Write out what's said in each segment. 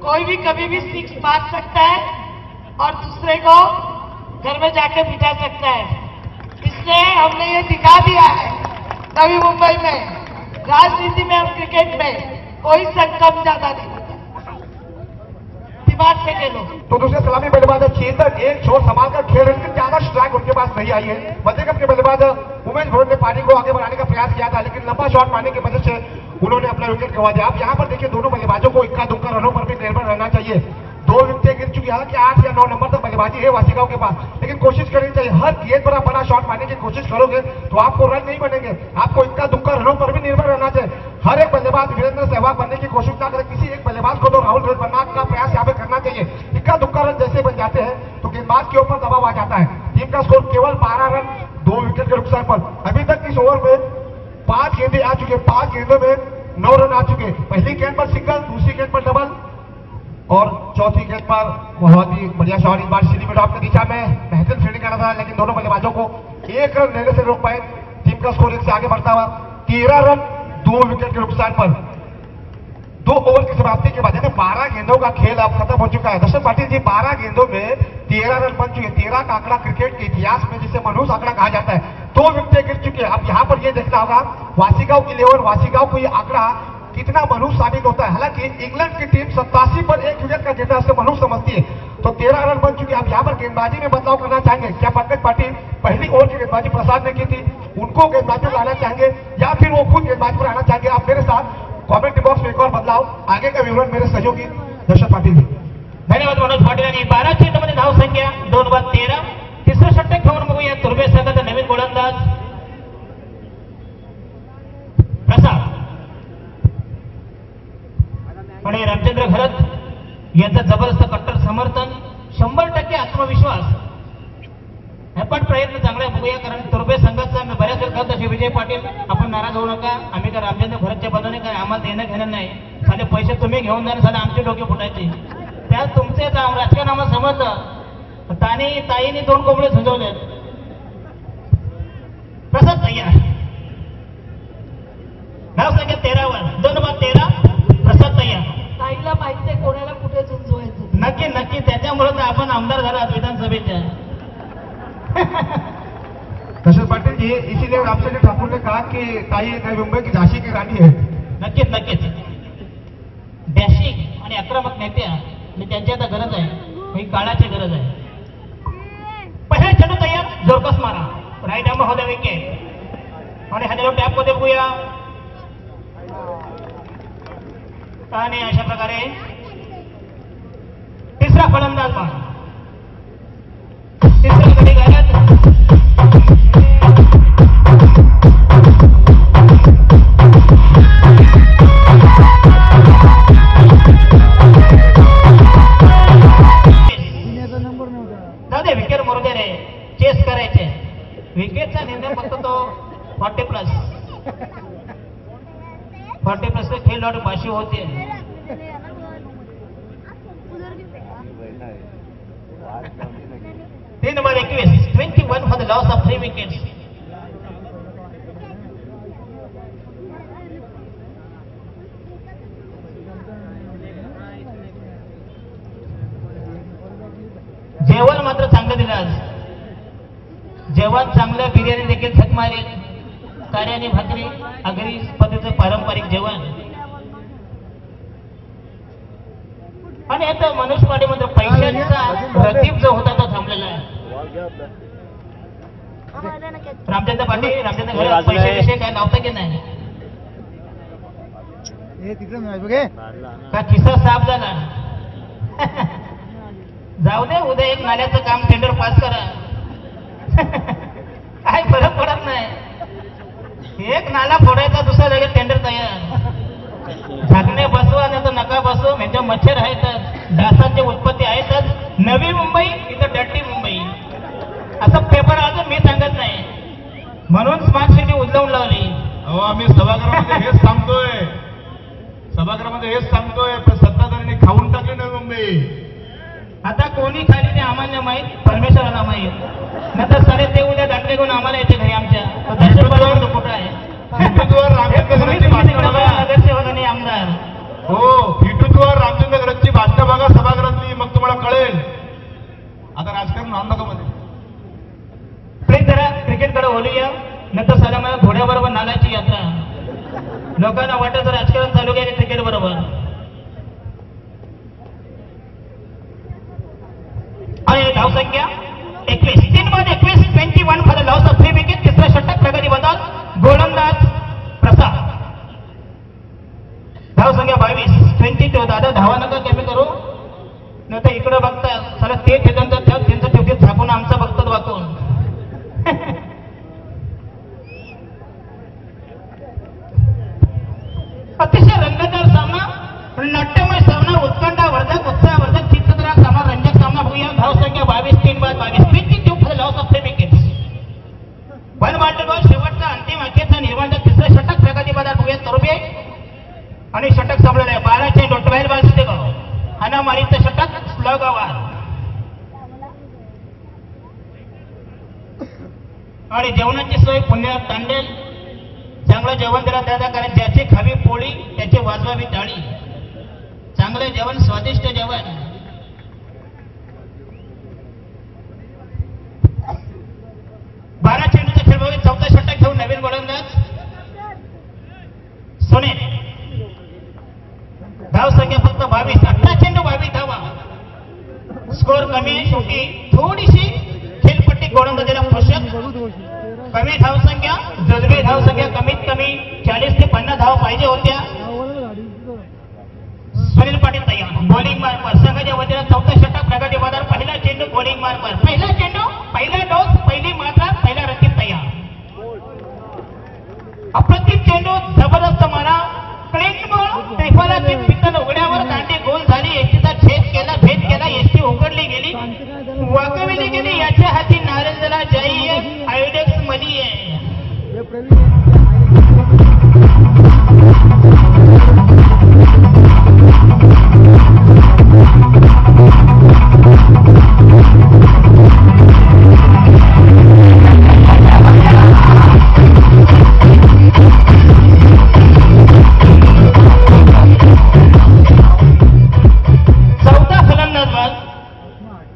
कोई भी कभी भी सिक्स मार सकता है और दूसरे को घर में जाके बिठा सकता है। इसलिए हमने ये दिखा दिया है नवी मुंबई में, राजनीति में और क्रिकेट में कोई संकट ज्यादा नहीं होता, दिमाग से खेलो। तो दूसरे सलामी बल्लेबाज चेतन एक छोर संभाल कर खेल रहे, लेकिन ज्यादा स्ट्राइक उनके पास नहीं आई है। मध्यक्रम के बल्लेबाज उमेश भोर ने पारी को आगे बढ़ाने का प्रयास किया था, लेकिन लंबा शॉट मारने की वजह से उन्होंने अपना विकेट गंवा दिया। आप यहाँ पर देखिए दोनों बल्लेबाजों को इक्का दुक्का रनों पर भी निर्भर रहना चाहिए। 2 विकेटें गिर चुकी है, हालांकि 8 या 9 नंबर तक बल्लेबाजी है वासिकाओं के पास, लेकिन कोशिश करनी चाहिए। हर गेंद पर आप बड़ा शॉट मारने की कोशिश करोगे तो आपको रन नहीं बनेंगे, आपको इक्का दुक्का रनों पर भी निर्भर रहना चाहिए। हर एक बल्लेबाज वीरेंद्र सहवाग बनने की कोशिश ना करे, किसी एक बल्लेबाज को तो राहुल द्रविड़ बनने का प्रयास यहाँ पे करना चाहिए। इक्का दुक्का रन जैसे बन जाते हैं तो गेंदबाज के ऊपर दबाव आ जाता है। टीम का स्कोर केवल 12 रन 2 विकेट के नुकसान पर। अभी तक इस ओवर में 5 गेंदें आ चुके, 5 गेंदों में 9 रन आ चुके। पहली गेंद पर सिंगल, दूसरी गेंद पर डबल और चौथी गेंद पर बहुत ही बढ़िया शॉट। इस बार सीधी में ड्रॉप की दिशा में बेहतरीन फील्डिंग करना था, लेकिन दोनों बल्लेबाजों को 1 रन लेने से रोक पाए। टीम का स्कोर 1 से आगे बढ़ता हुआ 13 रन 2 विकेट के नुकसान पर। 2 ओवर की समाप्ति के बाद 12 गेंदों का खेल अब खत्म हो चुका है। दर्शक पाटिल जी, 12 गेंदों में 13 रन बन चुके। 13 का आंकड़ा क्रिकेट के इतिहास में जिसे मनहूस आंकड़ा कहा जाता है। 2 विकेटें गिर चुके हैं। अब यहाँ पर यह देखना होगा वासिकाओं 11 वासिकाओं को यह आंकड़ा कितना मनहूस साबित होता है। हालांकि इंग्लैंड की टीम 87 पर 1 विकेट का गिरना से मनहूस समझती है। तो 13 रन बन चुके। अब यहाँ पर गेंदबाजी में बदलाव करना चाहेंगे क्या पंकज पाटिल? पहली ओवर की गेंदबाजी प्रसाद ने की थी, उनको गेंदबाजी में लाना चाहेंगे या फिर वो खुद गेंदबाजी पर आना चाहेंगे? आप मेरे साथ कॉमेंट बॉक्स में एक और बदलाव, आगे का विवरण मेरे सहयोगी दर्शक पाटिल जी। धन्यवाद मनोज पाटील यांनी 12 चेंडूमध्ये धाव संख्या 2-13. तिसरं षटक खेळून बघूया तुर्बे संघाचा नवीन गोलंदाज प्रसाद आणि रामचंद्र घरत यांचं जबरदस्त कट्टर समर्थन, 100% आत्मविश्वास, पण प्रयत्न चांगला बघूया. कारण तुर्बे संघाचा बऱ्याच वेळ करत असे विजय पाटील, आपण नाराज होऊ नका. आम्ही काय रामचंद्र घरतच्या बाजूने काय आम्हाला देणं घेणं नाही. साले पैसे तुम्ही घेऊन जा, साले आमचे डोके फुटायचे. त्या तुमचे राजकारण आम्हाला समजतं. ताईने 2 कोंबडे झुंजवलेत. प्रसाद तयार. धाव संख्या 13 वर 2-13. प्रसाद तयार. ताईला माहितीये कोणाला कुठे झुंजवायचं. नक्की त्याच्यामुळे तर आपण आमदार झाला विधानसभेच्या. दर्शक पाटिल जी, इसीलिए रामचंद्र ठाकुर ने कहा कि ताई नवी मुंबई की झांसी की रानी है. नक्कीच डॅशिंग आणि आक्रमक नेत्या आणि त्यांची आता गरज आहे, ही काळाची गरज आहे. पहिला चेंडू तयार, जोरकस मारा, राईट आर्म होता विकेट आणि हा टॅप मध्ये बघूया. आणि अशा प्रकारे तिसरा फलंदाज बा तिसरा गडी घालत दादा विकेट मरू दे रे, चेस करायचे. विकेटचा निर्णय फक्त तो 40+ से खेल लौट बाशी होती है. तीन number 21 for the loss of 3 wickets. जेवण मात्र चांगलं दिलं आज. जेवण चांगलं, बिर्याणी देखील थक मारेल, कार्याने भाकरी, आगरी पद्धतीचं पारंपरिक जेवण. आणि आता मनोज पाटील मात्र पैशांचा प्रदीप जो होता तो थांबलेला आहे. रामचंद्र पाटील, रामचंद्र घरात पैशाविषयी काय लावता की नाही? का खिस्सा साफ झाला? जाऊ दे, उद्या एक नाल्याचं काम टेंडर पास करा. काय फरक पडत नाही. एक नाला फोडायचा, दुसरा जागा टेंडर तयार. झाकणे बसवा नाही तर नका बसव. म्हणजे मच्छर आहेतच, डासांची उत्पत्ती आहेतच. नवी मुंबई इथं डर्टी मुंबई असं पेपर अजून मी सांगत नाही, म्हणून स्मार्ट सिटी उजलवून लावली. अहो, आम्ही सभागृहामध्ये हेच सांगतोय, पण सत्ताधाऱ्यांनी खाऊन टाकली नवी मुंबई. आता कोणी खाली ते आम्हाला माहीत, परमेश्वराला माहीत. नंतर सारे ते उद्या दाखले घेऊन आम्हाला येते घरी आमच्या. कुठं आहे नगरसेवक आणि आमदार? हो, फिटूतवर रामचंद्र घरची बांधकाम लोकांना वाटत राजकारण चालू केले क्रिकेट बरोबर. आणि धावसंख्या 21, 3 बाद 21, 21 for the loss of 3 wicket. तिसरा षटक प्रगती बदल गोलंदाज प्रसाद. धावसंख्या 22, 22. दादा धावा नका कमी करू, नाही तर इकडे बघता चला ते ठिकाणचं त्यांचं ठेवतील झाकून आमचं बघतात वाकून. अतिशय रंगतदार सामना, नाट्यमय सामना, उत्कंठावर्धक, उत्साहवर्धक, चित्रदार सामना, रंजक सामना बघूया. धावसंख्या 22, 3 बाद 22, 22 for the loss of 3 wickets. One boundary ball. शेवटचा अंतिम अखेरचा निर्माणचा तिसरा षटक प्रगती बदल बघूया. तरुबे आणि षटक संपलेलं आहे. 12 चेंडू 12 बॉल्स ते गो. हाणामारीचं षटक स्लग आवाज. आणि जेवणाची सोय पुण्यात तांडेल. चांगलं जेवण दिला दादा, कारण ज्याची खावी पोळी त्याची वाजवावी टाळी. चांगलं जेवण, स्वादिष्ट जेवण. बारा चेंडूचा खेळ बघूया. चौथा षटक घेऊन नवीन गोलंदाज सोनेल. धावसंख्या फक्त 22, 18 चेंडू 22 धावा. स्कोर कमी आहे. शेवटी थोडीशी खेळपट्टी गोलंदाजीला पोषक. कमी धावसंख्या, जजबे धावसंख्या कमीत कमी 40 ते 50 धावा पाहिजे होत्या. सुनील पाटील तयार. बॉलिंग मार्कर संघाच्या वतीनं चौथा षटक प्रगती बदल. पहिला चेंडू बॉलिंग मार्कर. पहिला चेंडू, पहिला डोस, पहिली मात्रा, पहिला रकीब तयार. अप्रतिम चेंडू, जबरदस्त मारा. Clean ball. त्रिफलाची पितल उघड्यावर दांडी गोल झाली. एसटीचा भेद केला. एसटी उघडली गेली, वाकविली गेली. याच्या हाती नारंजला जाई आहे, आयोडेक्स मली आहे.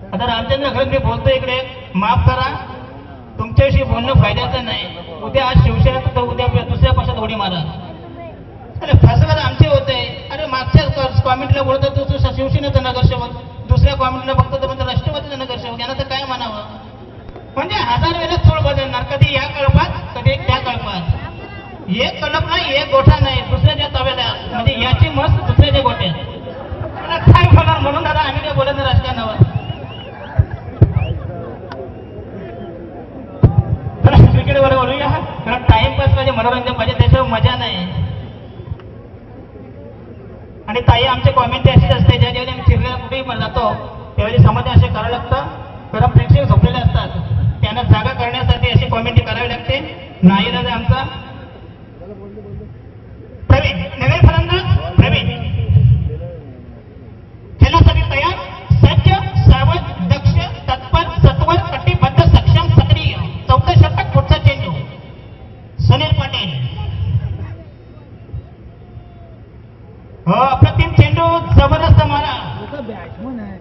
आता रामचंद्र खरं मी बोलतो इकडे, माफ करा, तुमच्याविषयी बोलणं फायद्याचं नाही. उद्या आज शिवसेना तर उद्या दुसऱ्या पक्षात उडी मारा. अरे फसवत आमचे होते. अरे मागच्या कॉमेंटला बोलतो तू शिवसेनेचं नगरसेवक, दुसऱ्या कॉमेंटला बघतो तर म्हणतो राष्ट्रवादीचं नगरसेवक. यांना तर काय म्हणावं. म्हणजे 1000 वेळेस थोड बदलणार, कधी या कळपात कधी त्या कळपात. एक कळप नाही, एक गोठा नाही, दुसऱ्याच्या तव्याला. म्हणजे याची मस्त दुसऱ्याच्या गोठ्यात. मला काय बोलणार म्हणून दादा आम्ही काय बोलत नाही राजकारणावर. क्रिकेटवर बोलूया, कारण टाइमपास पाहिजे, मनोरंजन पाहिजे, त्याच्यावर मजा नाही. आणि ताई आमचे कॉमेंट अशीच असते, ज्या ज्यावेळी आम्ही फिरलेला कुठेही जातो त्यावेळी समाज असे करावं लागतं. कारण प्रेक्षक झोपलेले असतात, त्यांना जागा करण्यासाठी अशी कॉमेंट करावी लागते. नाईलाज आहे आमचा. प्रवीण नवीन फलंदाज. प्रवीण खेळण्यासाठी तयार, सज्ज, सावध, दक्ष, तत्पर, सत्वर, कटिबद्ध, सक्षम, सक्रिय. चौथा षटक, पुढचा चेंडू सुनील पाटील. हो, अप्रतिम चेंडू, जबरदस्त मारा.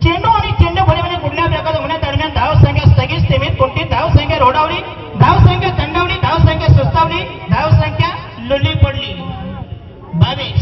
चेंडू आणि चेंडू भरीमध्ये कुठल्या प्रकारे होण्यादरम्यान धावसंख्या स्थगित, सीमित, कोणती धावसंख्या रोडावली, धावसंख्या दंडावली, धावसंख्या सुस्तावली, धावसंख्या लुली पडली. 22